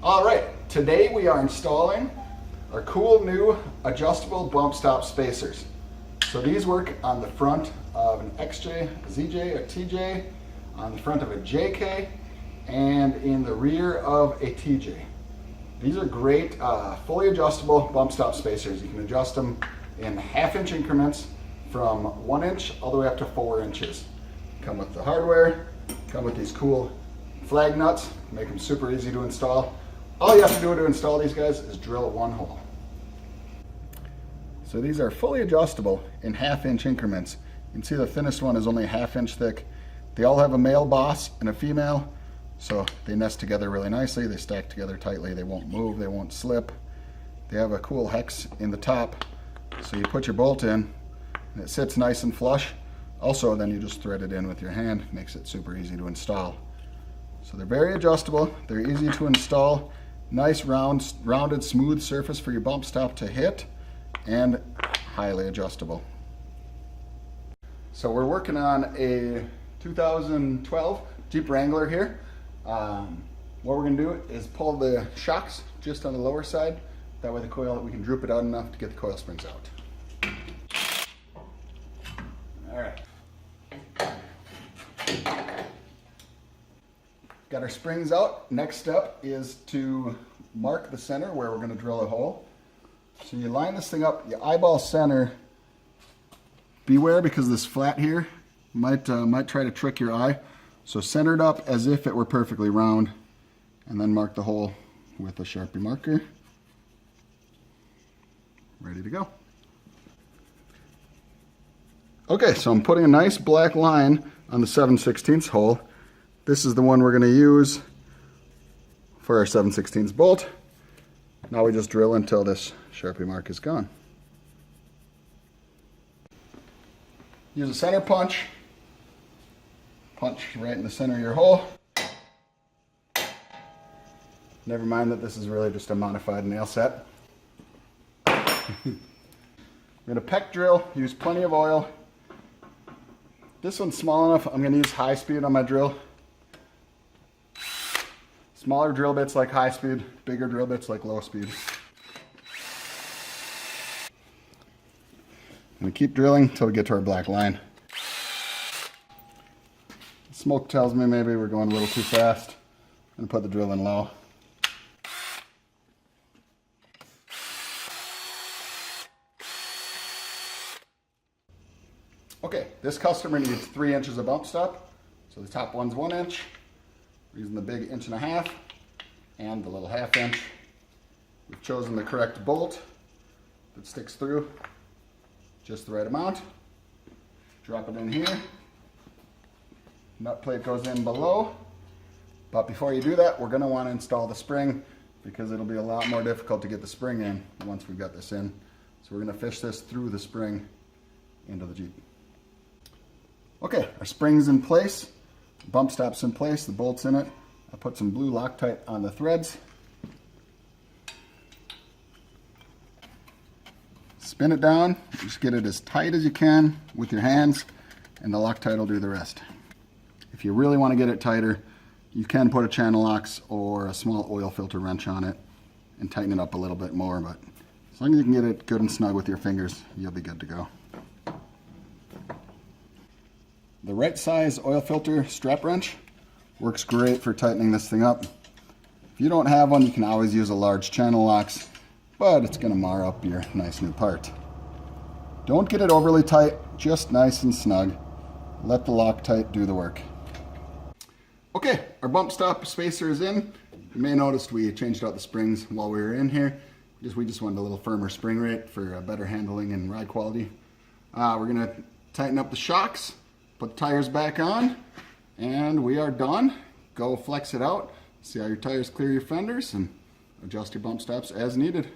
All right, today we are installing our cool new adjustable bump stop spacers. So these work on the front of an XJ, a ZJ, a TJ, on the front of a JK, and in the rear of a TJ. These are great fully adjustable bump stop spacers. You can adjust them in half-inch increments from 1 inch all the way up to 4 inches. Come with the hardware, come with these cool flag nuts, make them super easy to install. All you have to do to install these guys is drill one hole. So these are fully adjustable in half-inch increments. You can see the thinnest one is only a half-inch thick. They all have a male boss and a female, so they nest together really nicely. They stack together tightly. They won't move, they won't slip. They have a cool hex in the top, so you put your bolt in and it sits nice and flush. Also, then you just thread it in with your hand. Makes it super easy to install. So they're very adjustable, they're easy to install. Nice rounded smooth surface for your bump stop to hit, and highly adjustable. So we're working on a 2012 Jeep Wrangler here. What we're going to do is pull the shocks just on the lower side. That way we can droop it out enough to get the coil springs out. All right. Got our springs out. Next step is to mark the center where we're going to drill a hole. So you line this thing up, you eyeball center. Beware, because this flat here might try to trick your eye. So center it up as if it were perfectly round, and then mark the hole with a Sharpie marker. Ready to go. Okay, so I'm putting a nice black line on the 7/16 hole. This is the one we're going to use for our 7/16 bolt. Now we just drill until this Sharpie mark is gone. Use a center punch. Punch right in the center of your hole. Never mind that this is really just a modified nail set. I'm going to peck drill, use plenty of oil. This one's small enough, I'm going to use high speed on my drill. Smaller drill bits like high speed, bigger drill bits like low speed. I'm going to keep drilling until we get to our black line. Smoke tells me maybe we're going a little too fast. I'm going to put the drill in low. Okay, this customer needs 3 inches of bump stop. So the top one's 1 inch. We're using the big 1.5 inches and the little 1/2 inch. We've chosen the correct bolt that sticks through just the right amount. Drop it in here. Nut plate goes in below. But before you do that, we're going to want to install the spring, because it'll be a lot more difficult to get the spring in once we've got this in. So we're going to fish this through the spring into the Jeep. Okay, our spring's in place. Bump stop's in place, the bolt's in it. I put some blue Loctite on the threads. Spin it down, just get it as tight as you can with your hands, and the Loctite will do the rest. If you really want to get it tighter, you can put a channel locks or a small oil filter wrench on it and tighten it up a little bit more, but as long as you can get it good and snug with your fingers, you'll be good to go. The right size oil filter strap wrench works great for tightening this thing up. If you don't have one, you can always use a large channel locks, but it's going to mar up your nice new part. Don't get it overly tight, just nice and snug. Let the Loctite do the work. Okay, our bump stop spacer is in. You may have noticed we changed out the springs while we were in here. We just wanted a little firmer spring rate for better handling and ride quality. We're going to tighten up the shocks. Put the tires back on, and we are done. Go flex it out, see how your tires clear your fenders, and adjust your bump stops as needed.